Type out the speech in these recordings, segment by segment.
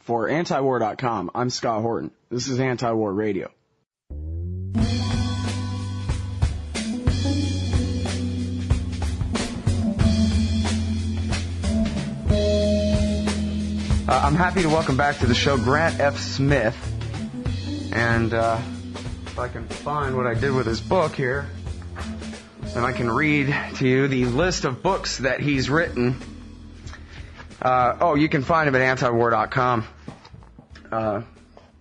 For antiwar.com, I'm Scott Horton. This is Anti-War Radio. I'm happy to welcome back to the show Grant F. Smith. And if I can find what I did with his book here, then I can read to you the list of books that he's written. You can find him at antiwar.com.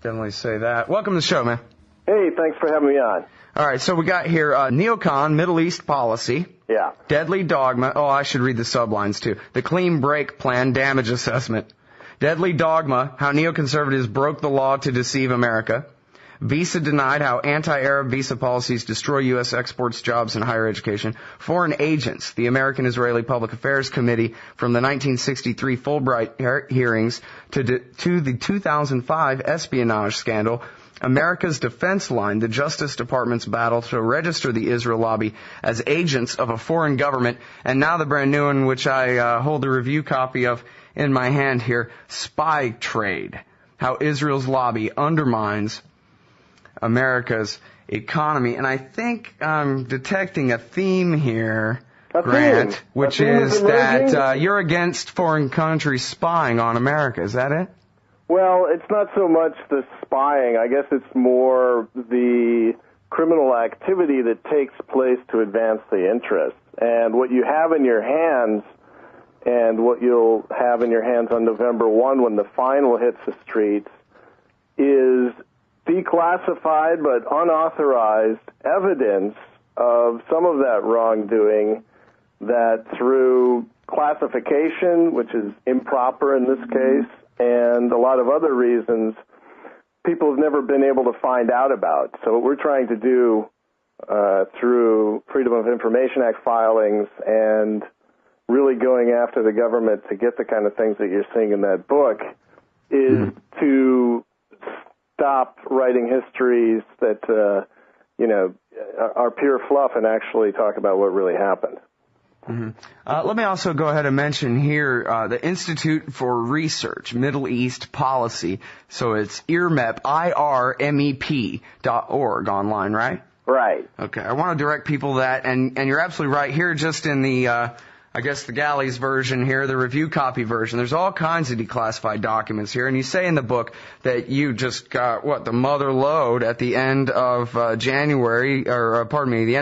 Definitely say that. Welcome to the show, man. Hey, thanks for having me on. All right, so we got here Neocon, Middle East Policy. Yeah. Deadly Dogma. Oh, I should read the sublines, too. The Clean Break Plan, Damage Assessment. Deadly Dogma, How Neoconservatives Broke the Law to Deceive America. Visa Denied, How Anti-Arab Visa Policies Destroy U.S. Exports, Jobs, and Higher Education. Foreign Agents, the American-Israeli Public Affairs Committee from the 1963 Fulbright hearings to the 2005 espionage scandal. America's Defense Line, the Justice Department's battle to register the Israel lobby as agents of a foreign government. And now the brand new one, which I hold a review copy of in my hand here, Spy Trade, How Israel's Lobby Undermines America's Economy. And I think I'm detecting a theme here, Grant, which is that you're against foreign countries spying on America. Is that it? Well, it's not so much the spying. I guess it's more the criminal activity that takes place to advance the interests. And what you have in your hands, and what you'll have in your hands on November 1 when the final hits the streets, is declassified but unauthorized evidence of some of that wrongdoing that through classification, which is improper in this case, and a lot of other reasons, people have never been able to find out about. So what we're trying to do through Freedom of Information Act filings and really going after the government to get the kind of things that you're seeing in that book is to stop writing histories that, are pure fluff and actually talk about what really happened. Mm-hmm. Let me also go ahead and mention here the Institute for Research, Middle East Policy. So it's IRMEP, IRMEP.org online, right? Right. Okay. I want to direct people to that, and you're absolutely right here, just in the the galleys version here, the review copy version. There's all kinds of declassified documents here, and you say in the book that you just got, the mother lode at the end of the end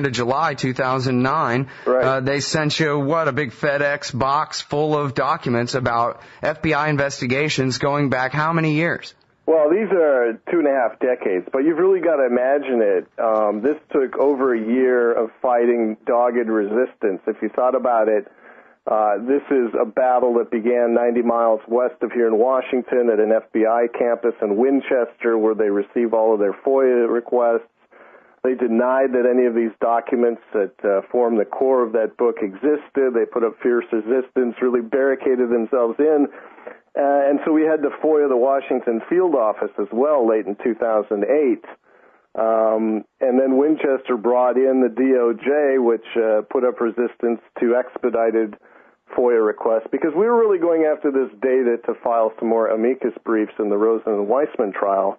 of July 2009. Right. They sent you, a big FedEx box full of documents about FBI investigations going back how many years? Well, these are 2.5 decades, but you've really got to imagine it. This took over a year of fighting dogged resistance. If you thought about it, this is a battle that began 90 miles west of here in Washington at an FBI campus in Winchester, where they received all of their FOIA requests. They denied that any of these documents that form the core of that book existed. They put up fierce resistance, really barricaded themselves in. And so we had to FOIA the Washington field office as well late in 2008. And then Winchester brought in the DOJ, which put up resistance to expedited FOIA requests, because we were really going after this data to file some more amicus briefs in the Rosen and Weissman trial,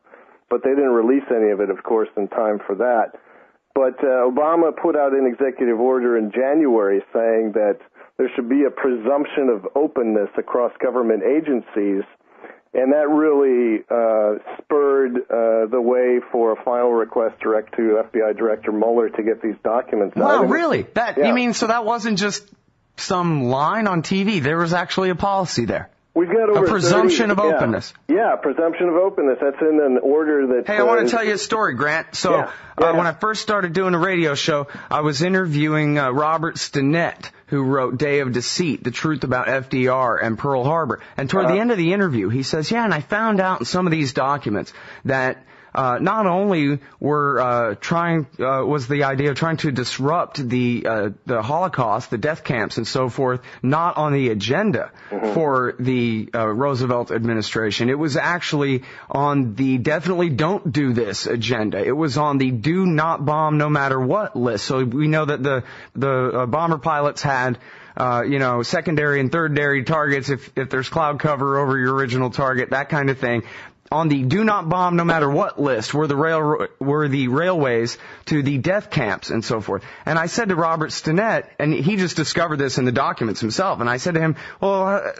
but they didn't release any of it, of course, in time for that. But Obama put out an executive order in January saying that there should be a presumption of openness across government agencies, and that really spurred the way for a final request direct to FBI Director Mueller to get these documents out. Wow, really? You mean, so that wasn't just some line on TV? There was actually a policy there. We've got over a presumption of openness. Yeah, presumption of openness. That's in an order that... Hey, I want to tell you a story, Grant. So when I first started doing a radio show, I was interviewing Robert Stinnett, who wrote Day of Deceit, The Truth About FDR and Pearl Harbor. And toward the end of the interview, he says, and I found out in some of these documents that not only was the idea of trying to disrupt the Holocaust, the death camps and so forth, not on the agenda for the Roosevelt administration. It was actually on the definitely don't do this agenda. It was on the do not bomb no matter what list. So we know that the bomber pilots had secondary and third-dairy targets if there's cloud cover over your original target, that kind of thing. On the do not bomb no matter what list were the railways to the death camps and so forth. And I said to Robert Stinnett, and he just discovered this in the documents himself, and I said to him, well,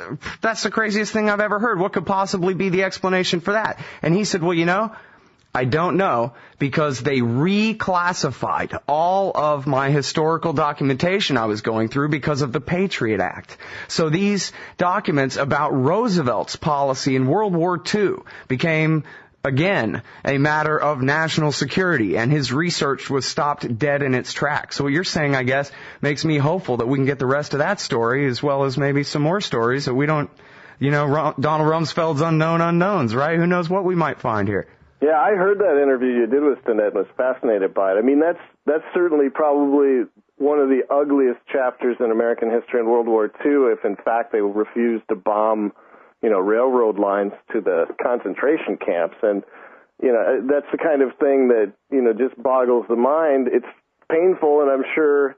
that's the craziest thing I've ever heard. What could possibly be the explanation for that? And he said, well, I don't know, because they reclassified all of my historical documentation I was going through because of the Patriot Act. So these documents about Roosevelt's policy in World War II became, again, a matter of national security, and his research was stopped dead in its tracks. So what you're saying, I guess, makes me hopeful that we can get the rest of that story, as well as maybe some more stories that we don't, Donald Rumsfeld's unknown unknowns, right? Who knows what we might find here. Yeah, I heard that interview you did with Stinnett and was fascinated by it. I mean, that's certainly probably one of the ugliest chapters in American history in World War II, if in fact they refused to bomb, railroad lines to the concentration camps. And, that's the kind of thing that, just boggles the mind. It's painful, and I'm sure,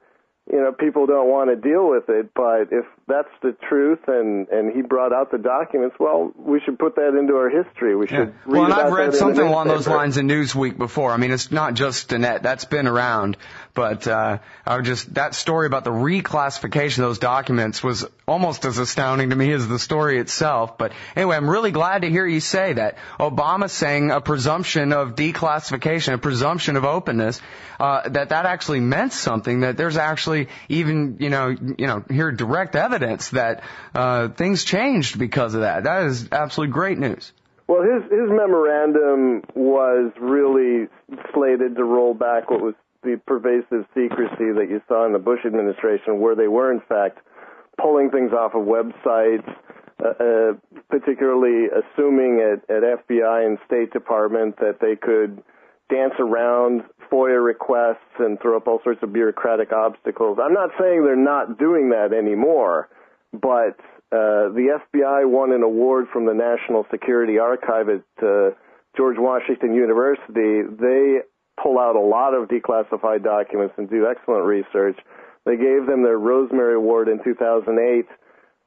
people don't want to deal with it, but if that's the truth and he brought out the documents, well, we should put that into our history. We should read Well, and about I've read that something along those lines in Newsweek before. I mean, it's not just Stinnett. That's been around. But that story about the reclassification of those documents was almost as astounding to me as the story itself. But anyway, I'm really glad to hear you say that. Obama's saying a presumption of declassification, a presumption of openness, that actually meant something, that there's actually even, here direct evidence that things changed because of that. That is absolutely great news. Well, his memorandum was really slated to roll back what was the pervasive secrecy that you saw in the Bush administration, where they were, in fact, pulling things off of websites, particularly assuming at FBI and State Department that they could dance around FOIA requests and throw up all sorts of bureaucratic obstacles. I'm not saying they're not doing that anymore, but the FBI won an award from the National Security Archive at George Washington University. They pull out a lot of declassified documents and do excellent research. They gave them their Rosemary Award in 2008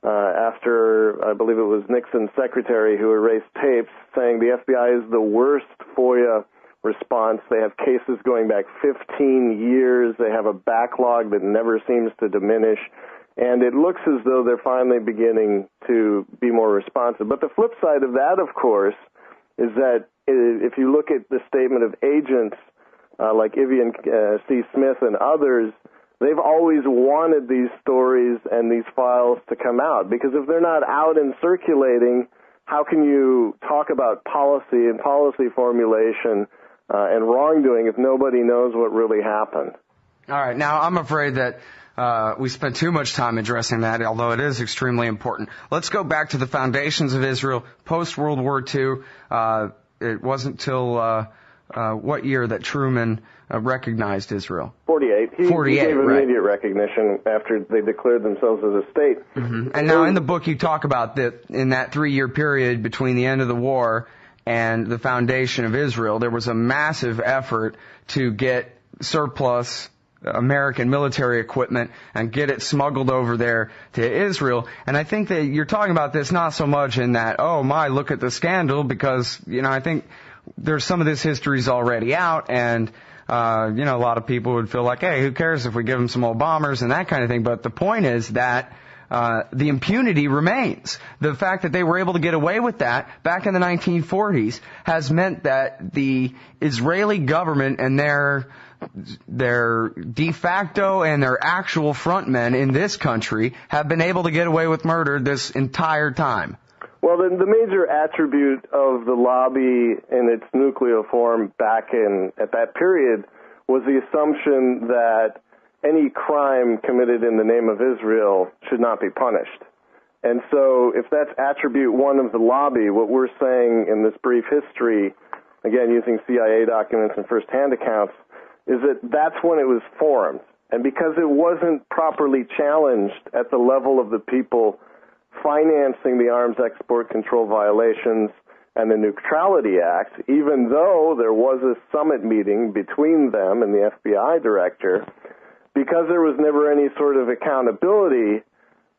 after, I believe it was Nixon's secretary who erased tapes, saying the FBI is the worst FOIA response. They have cases going back 15 years. They have a backlog that never seems to diminish. And it looks as though they're finally beginning to be more responsive. But the flip side of that, of course, is that if you look at the statement of agents like Vivian C. Smith and others, they've always wanted these stories and these files to come out, because if they're not out and circulating, how can you talk about policy and policy formulation and wrongdoing if nobody knows what really happened? All right. Now, I'm afraid that we spent too much time addressing that, although it is extremely important. Let's go back to the foundations of Israel post-World War II. It wasn't till what year that Truman recognized Israel? 48. He gave immediate recognition after they declared themselves as a state. Mm-hmm. And now in the book you talk about that in that 3-year period between the end of the war and the foundation of Israel, there was a massive effort to get surplus American military equipment and get it smuggled over there to Israel. And I think that you're talking about this not so much in that, oh my, look at the scandal, because, I think there's some of this history's already out, and, a lot of people would feel like, hey, who cares if we give them some old bombers and that kind of thing. But the point is that the impunity remains. The fact that they were able to get away with that back in the 1940s has meant that the Israeli government and their de facto and their actual frontmen in this country have been able to get away with murder this entire time. Well, the major attribute of the lobby in its nuclear form back at that period was the assumption that any crime committed in the name of Israel should not be punished. And so if that's attribute one of the lobby, what we're saying in this brief history, again using CIA documents and first-hand accounts, is that that's when it was formed. And because it wasn't properly challenged at the level of the people financing the arms export control violations and the Neutrality Act, even though there was a summit meeting between them and the FBI director, because there was never any sort of accountability,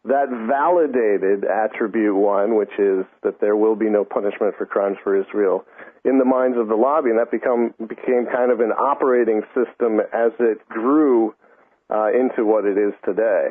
That validated attribute one, which is that there will be no punishment for crimes for Israel, in the minds of the lobby, and that became kind of an operating system as it grew into what it is today.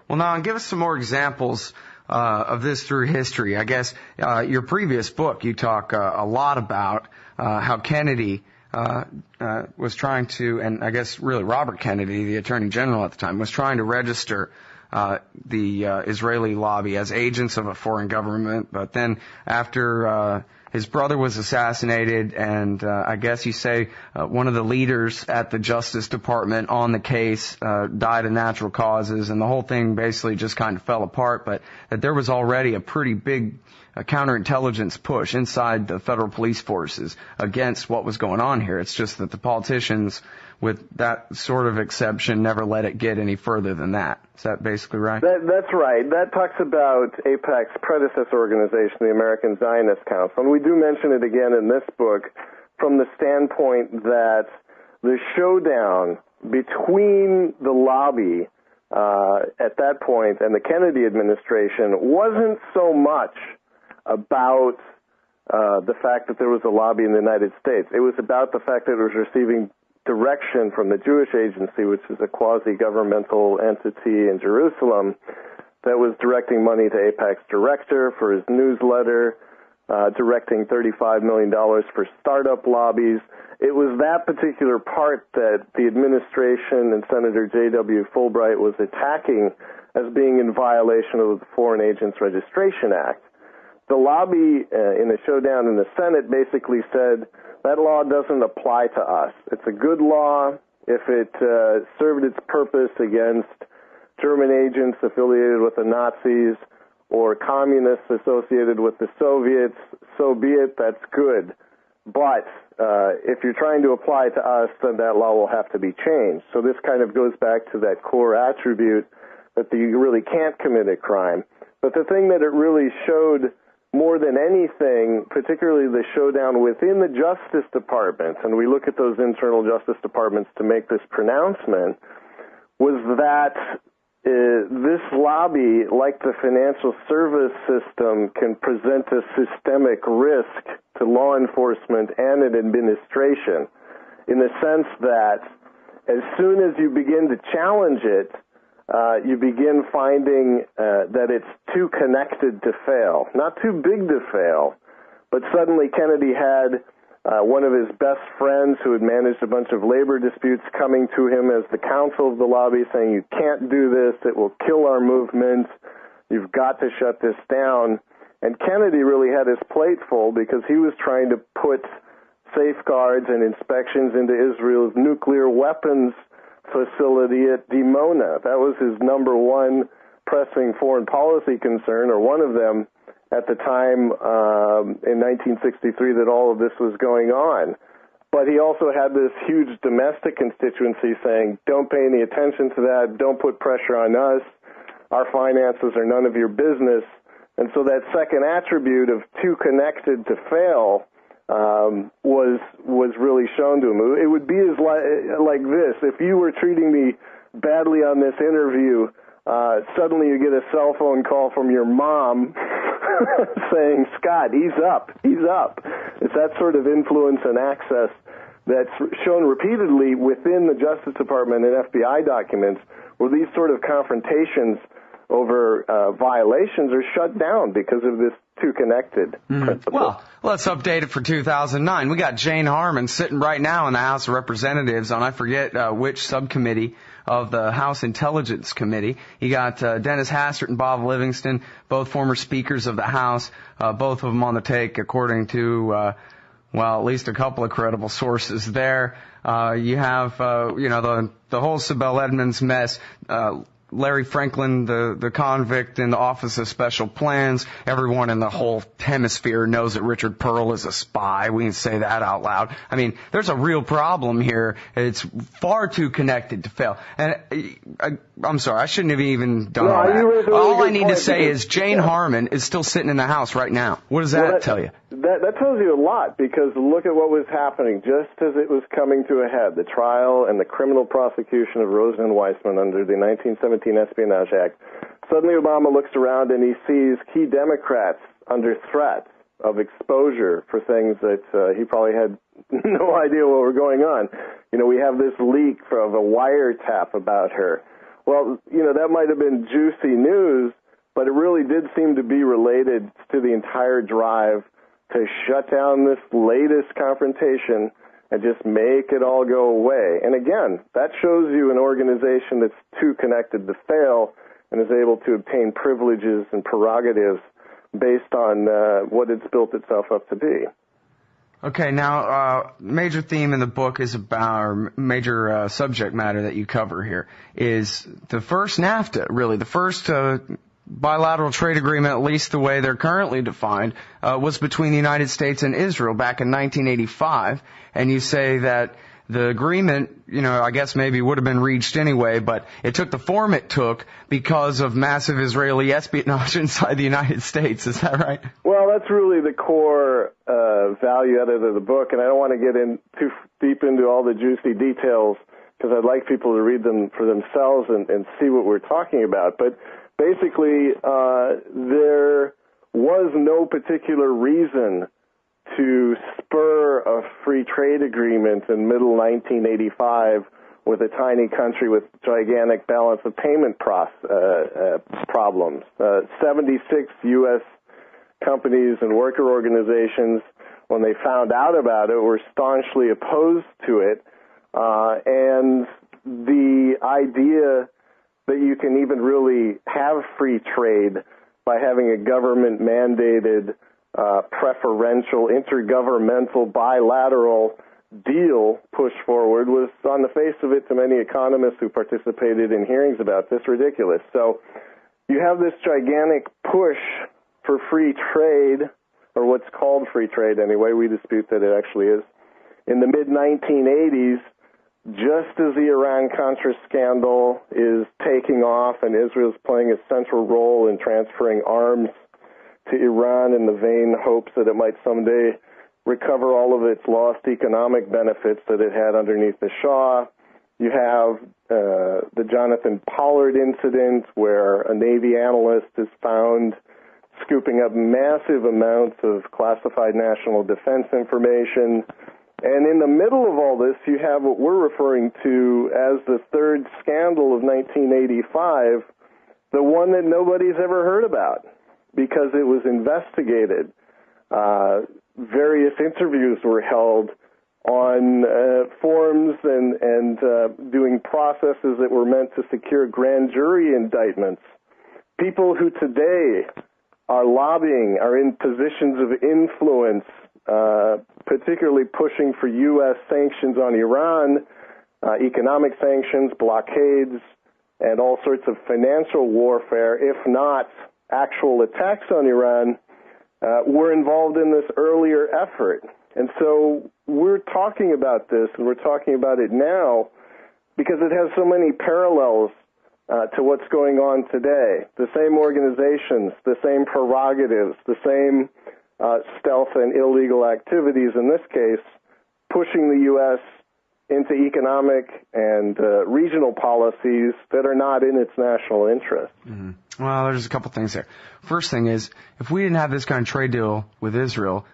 Well, now, give us some more examples of this through history. I guess your previous book, you talk a lot about how Kennedy was trying to, and I guess really Robert Kennedy, the Attorney General at the time, was trying to register the Israeli lobby as agents of a foreign government. But then after his brother was assassinated, and I guess you say one of the leaders at the Justice Department on the case died of natural causes, and the whole thing basically just kind of fell apart, but that there was already a pretty big counterintelligence push inside the federal police forces against what was going on here. It's just that the politicians, with that sort of exception, never let it get any further than that. Is that basically right? That's right. That talks about AIPAC's predecessor organization, the American Zionist Council. And we do mention it again in this book from the standpoint that the showdown between the lobby at that point and the Kennedy administration wasn't so much about the fact that there was a lobby in the United States. It was about the fact that it was receiving direction from the Jewish Agency, which is a quasi-governmental entity in Jerusalem, that was directing money to AIPAC's director for his newsletter, directing $35 million for startup lobbies. It was that particular part that the administration and Senator J.W. Fulbright was attacking as being in violation of the Foreign Agents Registration Act. The lobby in a showdown in the Senate basically said, that law doesn't apply to us. It's a good law if it served its purpose against German agents affiliated with the Nazis or communists associated with the Soviets, so be it, that's good. But if you're trying to apply to us, then that law will have to be changed. So this kind of goes back to that core attribute that you really can't commit a crime. But the thing that it really showed more than anything, particularly the showdown within the Justice Department, and we look at those internal Justice Departments to make this pronouncement, was that this lobby, like the financial service system, can present a systemic risk to law enforcement and an administration, in the sense that as soon as you begin to challenge it, you begin finding that it's too connected to fail. Not too big to fail, but suddenly Kennedy had one of his best friends who had managed a bunch of labor disputes coming to him as the counsel of the lobby saying, you can't do this, it will kill our movement, you've got to shut this down. And Kennedy really had his plate full because he was trying to put safeguards and inspections into Israel's nuclear weapons facility at Dimona. That was his number one pressing foreign policy concern, or one of them, at the time in 1963 that all of this was going on. But he also had this huge domestic constituency saying, don't pay any attention to that, don't put pressure on us, our finances are none of your business. And so that second attribute of too connected to fail was really shown to him. It would be as like this. If you were treating me badly on this interview, suddenly you get a cell phone call from your mom saying, Scott, ease up. It's that sort of influence and access that's shown repeatedly within the Justice Department and FBI documents, where these sort of confrontations over violations are shut down because of this too connected principle. Well, let's update it for 2009. We got Jane Harman sitting right now in the House of Representatives on I forget which subcommittee of the House Intelligence Committee. You got Dennis Hastert and Bob Livingston, both former speakers of the House, both of them on the take according to at least a couple of credible sources there. You have the whole Sibel Edmonds mess, Larry Franklin, the convict in the Office of Special Plans, everyone in the whole hemisphere knows that Richard Pearl is a spy. We can say that out loud. I mean, there's a real problem here. It's far too connected to fail. And I'm sorry, I shouldn't have even done all that. All I need to say is Jane Harmon is still sitting in the House right now. What does that tell you? That tells you a lot, because look at what was happening just as it was coming to a head. The trial and the criminal prosecution of Rosen and Weissman under the 1917 Espionage Act. Suddenly Obama looks around and he sees key Democrats under threat of exposure for things that he probably had no idea what were going on. You know, we have this leak of a wiretap about her. Well, you know, that might have been juicy news, but it really did seem to be related to the entire drive to shut down this latest confrontation and just make it all go away. And again, that shows you an organization that's too connected to fail and is able to obtain privileges and prerogatives based on what it's built itself up to be. Okay, now, major theme in the book is about, or major subject matter that you cover here, is the first NAFTA, really, the first bilateral trade agreement, at least the way they're currently defined, was between the United States and Israel back in 1985, and you say that the agreement, you know, I guess maybe would have been reached anyway, but it took the form it took because of massive Israeli espionage inside the United States. Is that right? Well, that's really the core value added of the book, and I don't want to get in too deep into all the juicy details because I'd like people to read them for themselves and see what we're talking about. But basically, there was no particular reason to spur a free trade agreement in middle 1985 with a tiny country with gigantic balance of payment problems. 76 U.S. companies and worker organizations, when they found out about it, were staunchly opposed to it. And the idea that you can even really have free trade by having a government-mandated preferential, intergovernmental, bilateral deal pushed forward was, on the face of it, to many economists who participated in hearings about this, ridiculous. So you have this gigantic push for free trade, or what's called free trade anyway. We dispute that it actually is. In the mid-1980s, just as the Iran-Contra scandal is taking off and Israel's playing a central role in transferring arms to Iran in the vain hopes that it might someday recover all of its lost economic benefits that it had underneath the Shah. You have the Jonathan Pollard incident, where a Navy analyst is found scooping up massive amounts of classified national defense information. And in the middle of all this, you have what we're referring to as the third scandal of 1985, the one that nobody's ever heard about, because it was investigated. Various interviews were held on forms and doing processes that were meant to secure grand jury indictments. People who today are lobbying, are in positions of influence, particularly pushing for U.S. sanctions on Iran, economic sanctions, blockades, and all sorts of financial warfare, if not actual attacks on Iran, were involved in this earlier effort. And so we're talking about this, and we're talking about it now because it has so many parallels to what's going on today. The same organizations, the same prerogatives, the same stealth and illegal activities, in this case, pushing the U.S. into economic and regional policies that are not in its national interest. Mm-hmm. Well, there's a couple things there. First thing is, if we didn't have this kind of trade deal with Israel,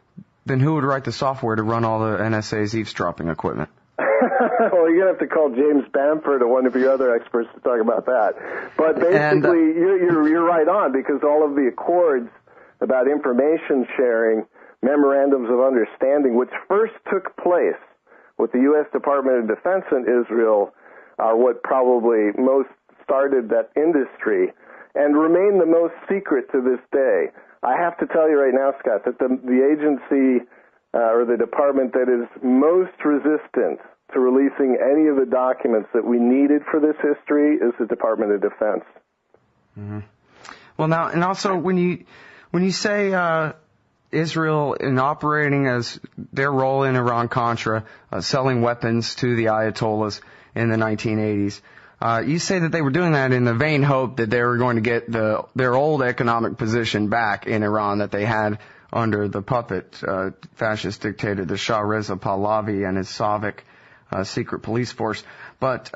then who would write the software to run all the NSA's eavesdropping equipment? Well, you're going to have to call James Bamford or one of your other experts to talk about that. But basically, you're right on, because all of the accords about information sharing, memorandums of understanding, which first took place with the U.S. Department of Defense and Israel, are what probably most started that industry and remain the most secret to this day. I have to tell you right now, Scott, that the agency or the department that is most resistant to releasing any of the documents that we needed for this history is the Department of Defense. Mm-hmm. Well, now, and also when you say Israel in operating as their role in Iran-Contra, selling weapons to the Ayatollahs in the 1980s. You say that they were doing that in the vain hope that they were going to get their old economic position back in Iran that they had under the puppet fascist dictator, the Shah Reza Pahlavi and his Soviet secret police force. But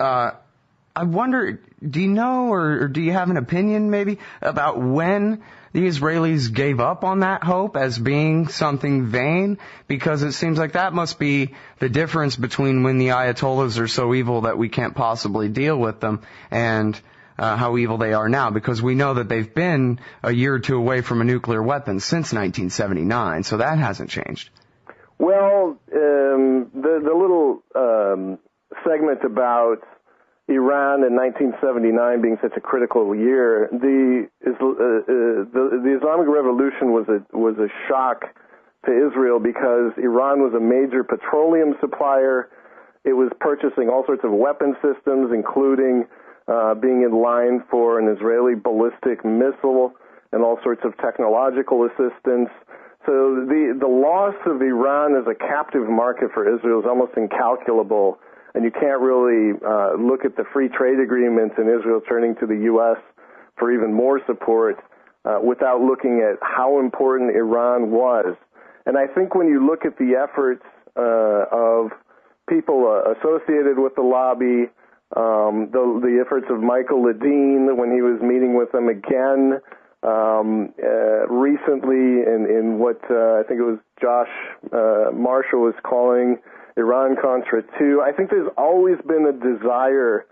I wonder, do you know or do you have an opinion maybe about when the Israelis gave up on that hope as being something vain? Because it seems like that must be the difference between when the Ayatollahs are so evil that we can't possibly deal with them and how evil they are now, because we know that they've been a year or two away from a nuclear weapon since 1979, so that hasn't changed. Well, the little segment about Iran in 1979 being such a critical year, the Islamic Revolution was a shock to Israel because Iran was a major petroleum supplier. It was purchasing all sorts of weapon systems, including being in line for an Israeli ballistic missile and all sorts of technological assistance. So the loss of Iran as a captive market for Israel is almost incalculable. And you can't really look at the free trade agreements in Israel turning to the U.S. for even more support without looking at how important Iran was. And I think when you look at the efforts of people associated with the lobby, the efforts of Michael Ledeen when he was meeting with them again recently in what I think it was Josh Marshall was calling Iran-Contra 2, I think there's always been a desire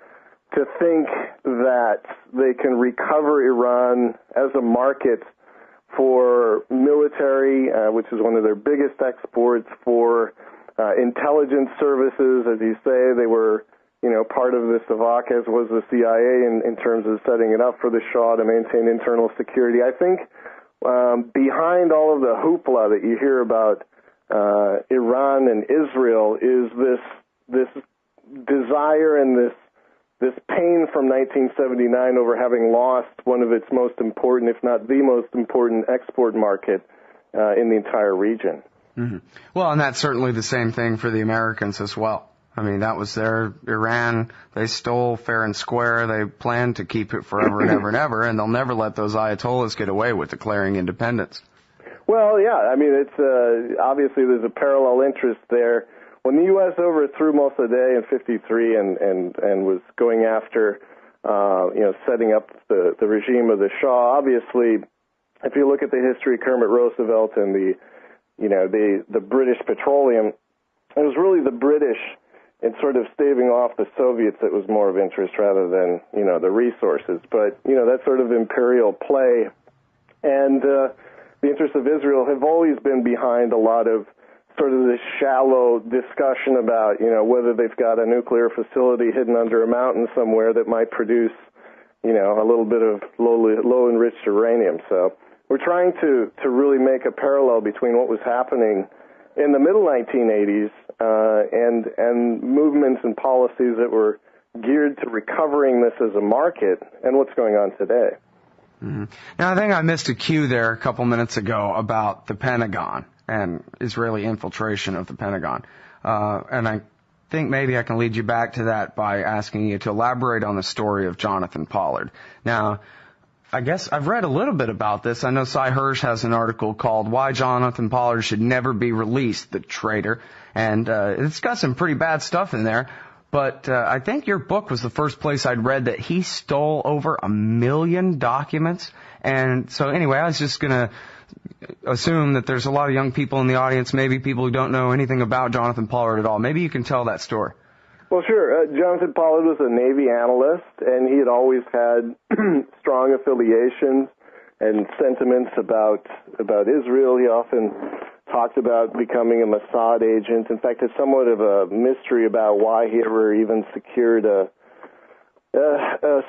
to think that they can recover Iran as a market for military, which is one of their biggest exports, for intelligence services. As you say, they were, part of the Savak, as was the CIA in terms of setting it up for the Shah to maintain internal security. I think behind all of the hoopla that you hear about Iran and Israel is this desire and this pain from 1979 over having lost one of its most important, if not the most important, export market in the entire region. Mm-hmm. Well, and that's certainly the same thing for the Americans as well. I mean, that was their Iran. They stole fair and square. They planned to keep it forever and ever and ever, and they'll never let those Ayatollahs get away with declaring independence. Well, yeah, I mean, it's obviously there's a parallel interest there. When the U.S. overthrew Mossadegh in '53 and was going after, setting up the regime of the Shah, obviously, if you look at the history of Kermit Roosevelt and the British petroleum, it was really the British in sort of staving off the Soviets that was more of interest rather than, the resources. But, that sort of imperial play and the interests of Israel have always been behind a lot of sort of this shallow discussion about, whether they've got a nuclear facility hidden under a mountain somewhere that might produce, a little bit of low enriched uranium. So we're trying to really make a parallel between what was happening in the middle 1980s and movements and policies that were geared to recovering this as a market and what's going on today. Mm-hmm. Now, I think I missed a cue there a couple minutes ago about the Pentagon and Israeli infiltration of the Pentagon. And I think maybe I can lead you back to that by asking you to elaborate on the story of Jonathan Pollard. Now, I guess I've read a little bit about this. I know Cy Hirsch has an article called Why Jonathan Pollard Should Never Be Released, the Traitor. And it's got some pretty bad stuff in there. But I think your book was the first place I'd read that he stole over 1 million documents. And so anyway, I was just going to assume that there's a lot of young people in the audience, maybe people who don't know anything about Jonathan Pollard at all. Maybe you can tell that story. Well, sure. Jonathan Pollard was a Navy analyst, and he had always had strong affiliations and sentiments about Israel. He often talked about becoming a Mossad agent. In fact, it's somewhat of a mystery about why he ever even secured a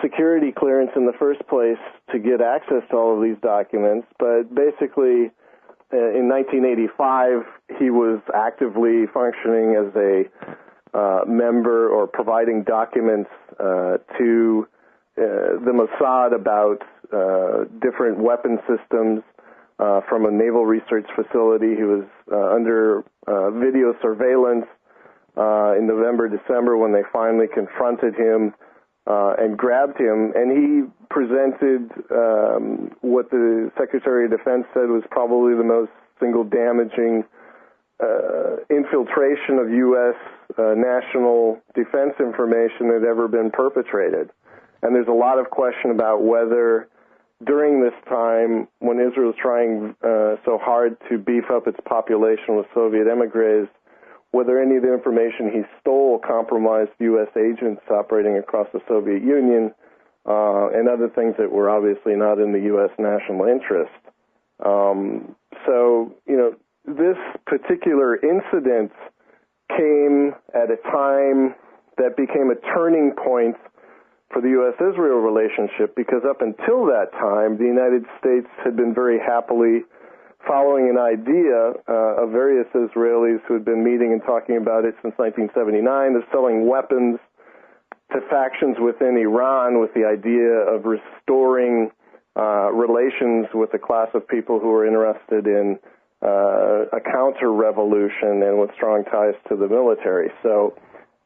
security clearance in the first place to get access to all of these documents. But basically, in 1985, he was actively functioning as a member or providing documents to the Mossad about different weapon systems from a naval research facility. He was under video surveillance in November, December, when they finally confronted him and grabbed him. And he presented what the Secretary of Defense said was probably the most single damaging infiltration of U.S. National defense information that had ever been perpetrated. And there's a lot of question about whether during this time, when Israel was trying so hard to beef up its population with Soviet emigres, whether any of the information he stole compromised U.S. agents operating across the Soviet Union, and other things that were obviously not in the U.S. national interest. So, this particular incident came at a time that became a turning point for the U.S.-Israel relationship, because up until that time, the United States had been very happily following an idea of various Israelis who had been meeting and talking about it since 1979 of selling weapons to factions within Iran with the idea of restoring relations with a class of people who were interested in a counter-revolution and with strong ties to the military. So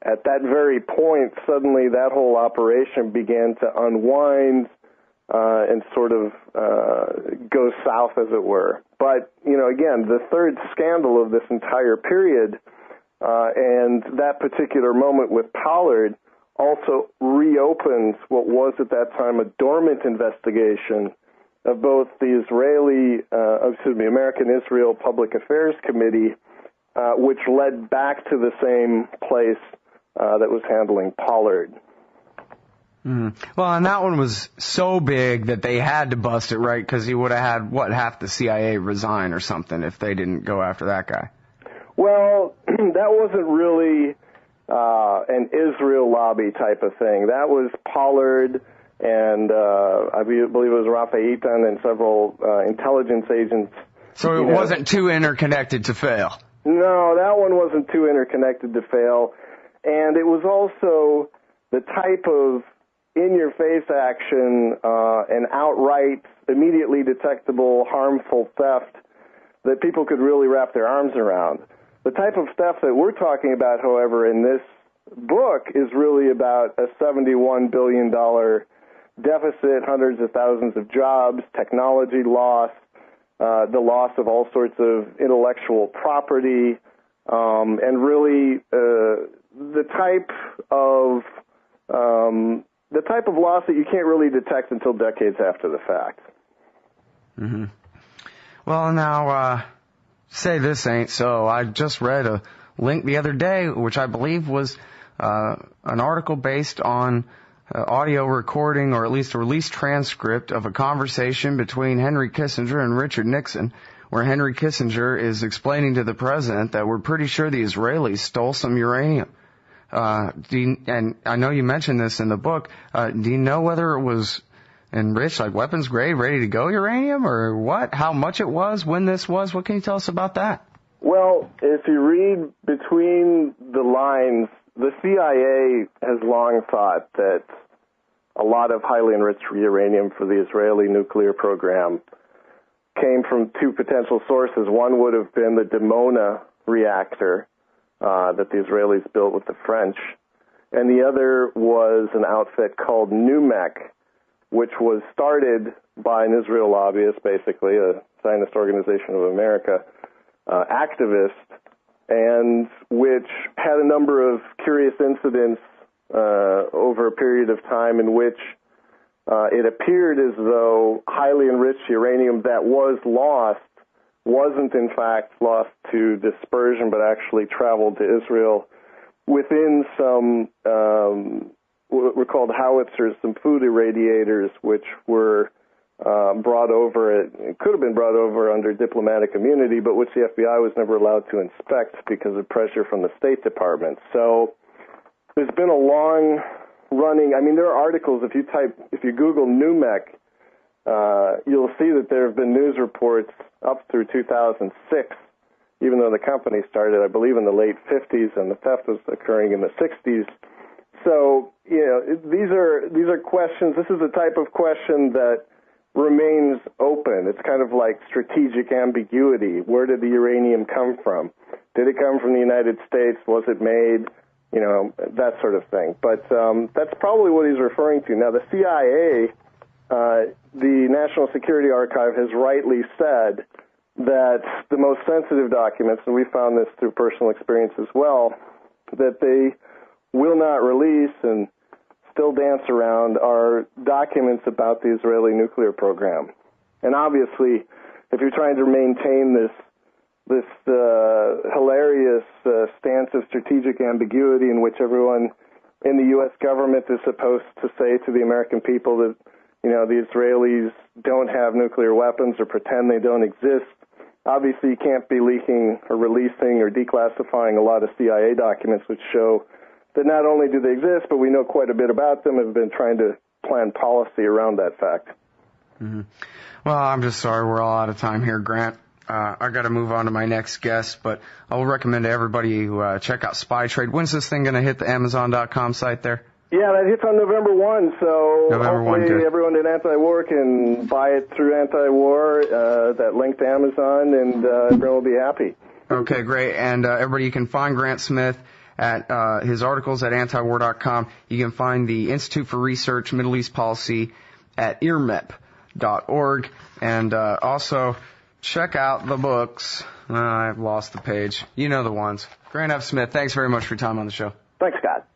at that very point, suddenly that whole operation began to unwind and sort of go south, as it were. But, again, the third scandal of this entire period and that particular moment with Pollard also reopens what was at that time a dormant investigation of both the American Israel Public Affairs Committee, which led back to the same place that was handling Pollard. Well, and that one was so big that they had to bust it, right? Because he would have had, half the CIA resign or something if they didn't go after that guy. Well, that wasn't really an Israel lobby type of thing. That was Pollard and I believe it was Rafaetan and several intelligence agents. So it wasn't too interconnected to fail? No, that one wasn't too interconnected to fail. And it was also the type of in-your-face action and outright, immediately detectable, harmful theft that people could really wrap their arms around. The type of theft that we're talking about, however, in this book is really about a $71 billion deficit, hundreds of thousands of jobs, technology loss, the loss of all sorts of intellectual property, and really the type of loss that you can't really detect until decades after the fact. Mm-hmm. Well, now, say this ain't so. I just read a link the other day, which I believe was an article based on audio recording, or at least a released transcript of a conversation between Henry Kissinger and Richard Nixon, where Henry Kissinger is explaining to the president that we're pretty sure the Israelis stole some uranium. And I know you mentioned this in the book. Do you know whether it was enriched, like weapons grade, ready to go uranium, or what? How much it was, when this was? What can you tell us about that? Well, if you read between the lines, the CIA has long thought that a lot of highly enriched uranium for the Israeli nuclear program came from two potential sources. One would have been the Dimona reactor that the Israelis built with the French, and the other was an outfit called NUMEC, which was started by an Israel lobbyist, basically, a Zionist Organization of America activist, and which had a number of curious incidents over a period of time in which it appeared as though highly enriched uranium that was lost wasn't in fact lost to dispersion, but actually traveled to Israel within some what were called howitzers, some food irradiators, which were brought over. It could have been brought over under diplomatic immunity, but which the FBI was never allowed to inspect because of pressure from the State Department. So there's been a long running. I mean, there are articles. If you Google NUMEC, you'll see that there have been news reports up through 2006, even though the company started, I believe, in the late 50s, and the theft was occurring in the 60s. So, these are questions. This is the type of question that remains open. It's kind of like strategic ambiguity. Where did the uranium come from? Did it come from the United States? Was it made? You know, that sort of thing. But that's probably what he's referring to. Now, the CIA, the National Security Archive, has rightly said that the most sensitive documents, and we found this through personal experience as well, that they will not release and still dance around are documents about the Israeli nuclear program. And obviously, if you're trying to maintain this hilarious stance of strategic ambiguity in which everyone in the U.S. government is supposed to say to the American people that, you know, the Israelis don't have nuclear weapons or pretend they don't exist, obviously you can't be leaking or releasing or declassifying a lot of CIA documents which show that not only do they exist, but we know quite a bit about them and have been trying to plan policy around that fact. Mm-hmm. Well, I'm just sorry we're all out of time here, Grant. I got to move on to my next guest, but I will recommend to everybody who check out Spy Trade. When's this thing going to hit the Amazon.com site there? Yeah, that hits on November 1, so hopefully everyone in Anti-War can buy it through Anti-War, that link to Amazon, and everyone will be happy. Okay, great. And everybody, you can find Grant Smith at his articles at antiwar.com. You can find the Institute for Research Middle East Policy at earmep.org. And also check out the books. I've lost the page. You know the ones. Grant F. Smith, thanks very much for your time on the show. Thanks, Scott.